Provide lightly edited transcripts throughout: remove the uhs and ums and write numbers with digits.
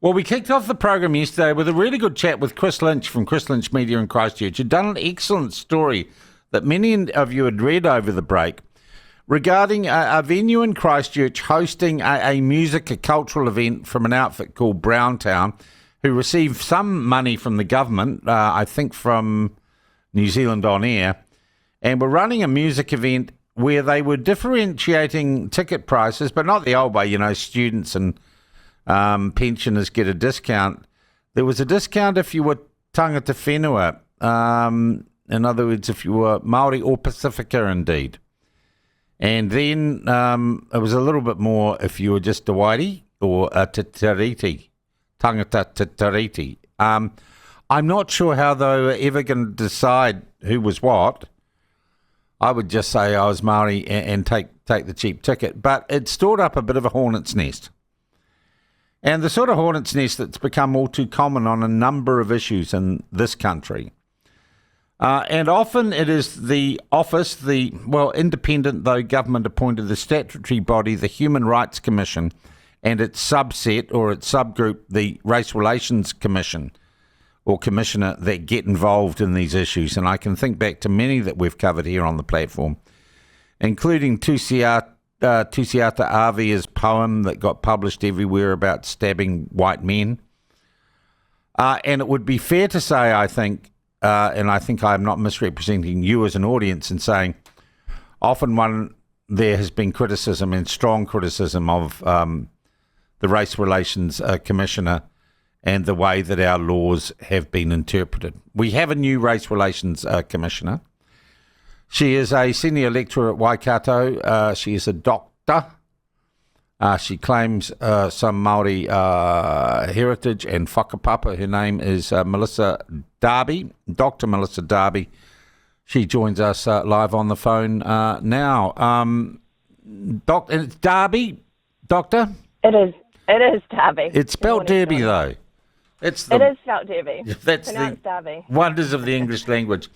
Well, we kicked off the program yesterday with a really good chat with Chris Lynch from Chris Lynch Media in Christchurch, who'd done an excellent story that many of you had read over the break regarding a venue in Christchurch hosting a music, a cultural event from an outfit called Browntown, who received some money from the government, I think from New Zealand On Air, and were running a music event where they were differentiating ticket prices, but not the old way, students and pensioners get a discount. There was a discount if you were tangata whenua, in other words, if you were Māori or Pacifica indeed. And then it was a little bit more if you were just a Wairi or a Te Tiriti, tangata Te Tiriti. I'm not sure how they were ever going to decide who was what. I would just say I was Māori and take the cheap ticket. But it stored up a bit of a hornet's nest. And the sort of hornet's nest that's become all too common on a number of issues in this country. And often it is the office, independent though government appointed, the statutory body, the Human Rights Commission, and its subset or its subgroup, the Race Relations Commission or Commissioner, that get involved in these issues. And I can think back to many that we've covered here on the platform, including Tusiata Avia's poem that got published everywhere about stabbing white men. And it would be fair to say, I think, and I think I'm not misrepresenting you as an audience in saying, often there has been criticism and strong criticism of the Race Relations Commissioner and the way that our laws have been interpreted. We have a new Race Relations Commissioner. She is a senior lecturer at Waikato. She is a doctor. She claims some Māori heritage and whakapapa. Her name is Melissa Darby, Dr. Melissa Darby. She joins us live on the phone now. And it's Darby, Doctor? It is Darby. It's spelled Derby, though. It is spelled Derby. That's pronounced the Darby. wonders of the English language.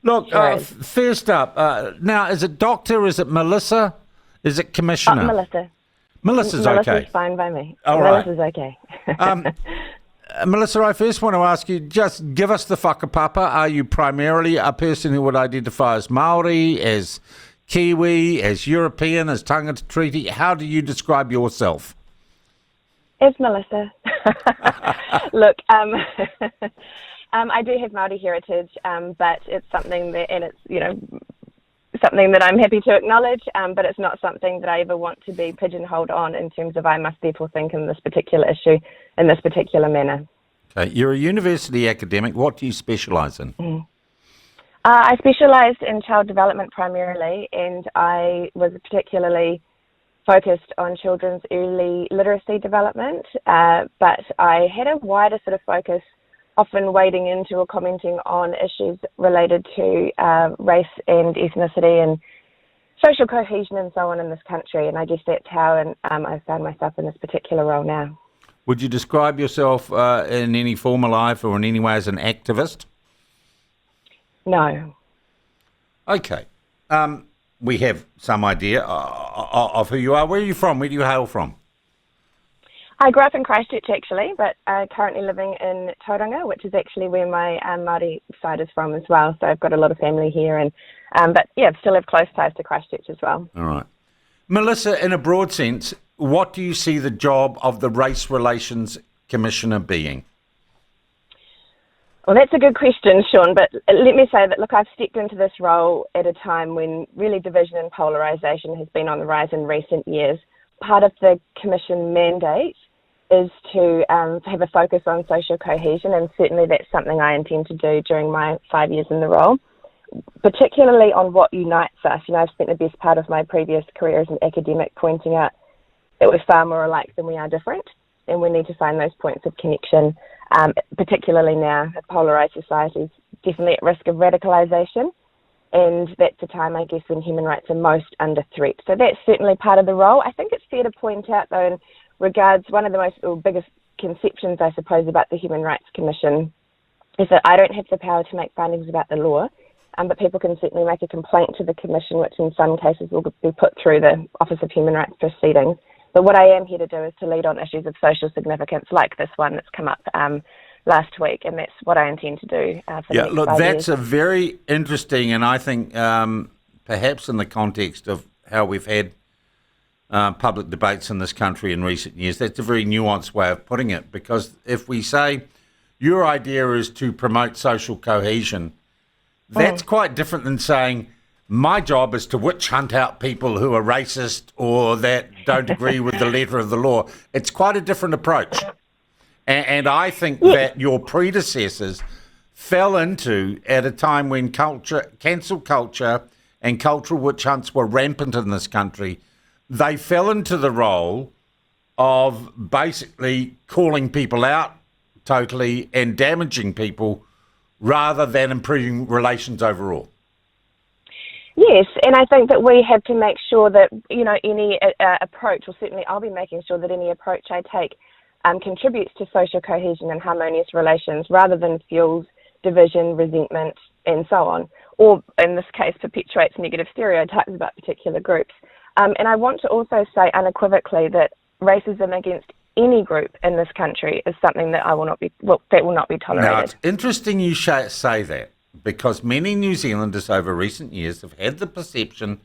Look, Sure first up, now, is it Doctor? Is it Melissa? Is it Commissioner? Melissa. Melissa's okay. Melissa's fine by me. All right. Melissa's okay. Melissa, I first want to ask you, just give us the whakapapa. Are you primarily a person who would identify as Māori, as Kiwi, as European, as tangata treaty? How do you describe yourself? It's Melissa. Look, I do have Māori heritage, but it's something that, and it's, something that I'm happy to acknowledge, but it's not something that I ever want to be pigeonholed on in terms of I must therefore think in this particular issue in this particular manner. Okay, you're a university academic. What do you specialise in? I specialised in child development primarily, and I was particularly focused on children's early literacy development, but I had a wider sort of focus, often wading into or commenting on issues related to race and ethnicity and social cohesion and so on in this country. And I guess that's how I found myself in this particular role now. Would you describe yourself in any former life or in any way as an activist? No. Okay. We have some idea of who you are. Where are you from? Where do you hail from? I grew up in Christchurch, actually, but currently living in Tauranga, which is actually where my Māori side is from as well. So I've got a lot of family here, and but yeah, still have close ties to Christchurch as well. All right. Melissa, in a broad sense, what do you see the job of the Race Relations Commissioner being? Well, that's a good question, Sean, but let me say that, look, I've stepped into this role at a time when really division and polarisation has been on the rise in recent years. Part of the Commission mandate is to have a focus on social cohesion, and certainly that's something I intend to do during my 5 years in the role, particularly on what unites us. I've spent the best part of my previous career as an academic pointing out that we're far more alike than we are different, and we need to find those points of connection, particularly now, a polarised society is definitely at risk of radicalisation, and that's a time, I guess, when human rights are most under threat. So that's certainly part of the role. I think it's fair to point out, though, in regards, one of the biggest conceptions, I suppose, about the Human Rights Commission is that I don't have the power to make findings about the law, but people can certainly make a complaint to the Commission, which in some cases will be put through the Office of Human Rights Proceedings. But what I am here to do is to lead on issues of social significance like this one that's come up last week, and that's what I intend to do for the next 5 years. That's a very interesting, and I think perhaps in the context of how we've had public debates in this country in recent years, that's a very nuanced way of putting it, because if we say your idea is to promote social cohesion, that's quite different than saying my job is to witch hunt out people who are racist or that don't agree with the letter of the law. It's quite a different approach. And I think that your predecessors fell into, at a time when cancel culture and cultural witch hunts were rampant in this country, they fell into the role of basically calling people out totally and damaging people rather than improving relations overall. Yes, and I think that we have to make sure that, any approach, or certainly I'll be making sure that any approach I take contributes to social cohesion and harmonious relations rather than fuels division, resentment, and so on, or in this case perpetuates negative stereotypes about particular groups. And I want to also say unequivocally that racism against any group in this country is something that will not be tolerated. Now, it's interesting you say that, because many New Zealanders over recent years have had the perception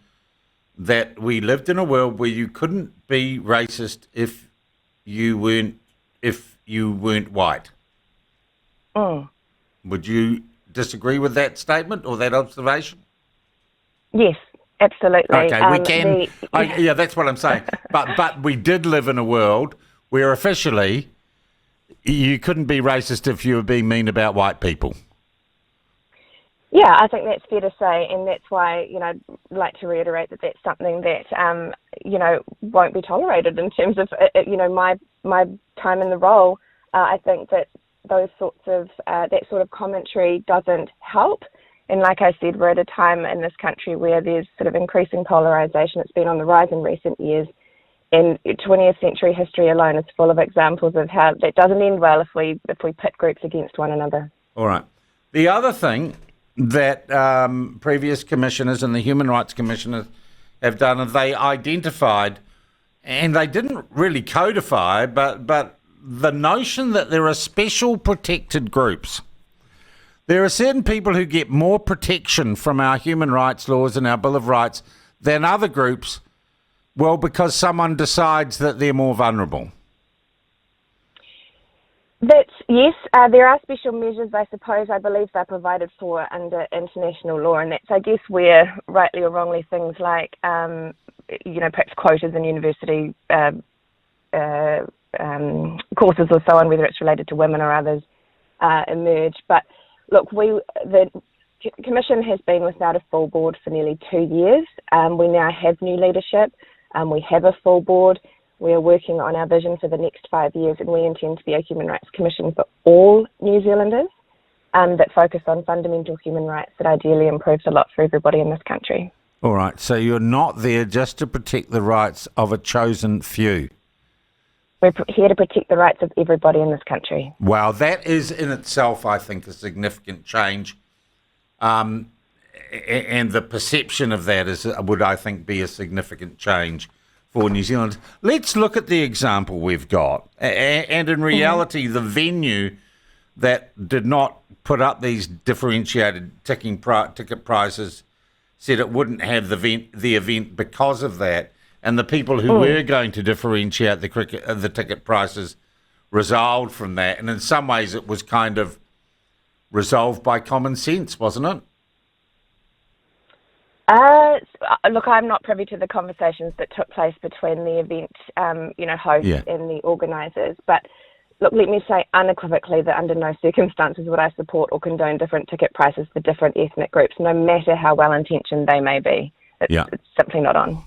that we lived in a world where you couldn't be racist if you weren't white. Would you disagree with that statement or that observation? Yes, absolutely. Okay, we can. Yeah, that's what I'm saying. But we did live in a world where officially you couldn't be racist if you were being mean about white people. Yeah, I think that's fair to say, and that's why, I'd like to reiterate that that's something that, won't be tolerated in terms of, my time in the role. I think that those sorts of, that sort of commentary doesn't help. And like I said, we're at a time in this country where there's sort of increasing polarisation. It's been on the rise in recent years. And 20th century history alone is full of examples of how that doesn't end well if we pit groups against one another. All right. The other thing that previous commissioners and the Human Rights Commissioners have done is they identified, and they didn't really codify, but the notion that there are special protected groups. There are certain people who get more protection from our human rights laws and our Bill of Rights than other groups, well, because someone decides that they're more vulnerable. Yes, there are special measures, I suppose. I believe they're provided for under international law, and that's, I guess, where, rightly or wrongly, things like, perhaps quotas in university courses or so on, whether it's related to women or others, emerge. But look, the Commission has been without a full board for nearly 2 years. We now have new leadership. We have a full board. We are working on our vision for the next 5 years, and we intend to be a Human Rights Commission for all New Zealanders that focus on fundamental human rights that ideally improves a lot for everybody in this country. All right, so you're not there just to protect the rights of a chosen few. We're here to protect the rights of everybody in this country. Wow, that is in itself, I think, a significant change. And the perception of that would, I think, be a significant change for New Zealand. Let's look at the example we've got. And in reality, the venue that did not put up these differentiated ticket prices said it wouldn't have the event because of that. And the people who were going to differentiate the ticket prices resolved from that. And in some ways, it was kind of resolved by common sense, wasn't it? Look, I'm not privy to the conversations that took place between the event, host and the organisers. But look, let me say unequivocally that under no circumstances would I support or condone different ticket prices for different ethnic groups, no matter how well-intentioned they may be. It's simply not on.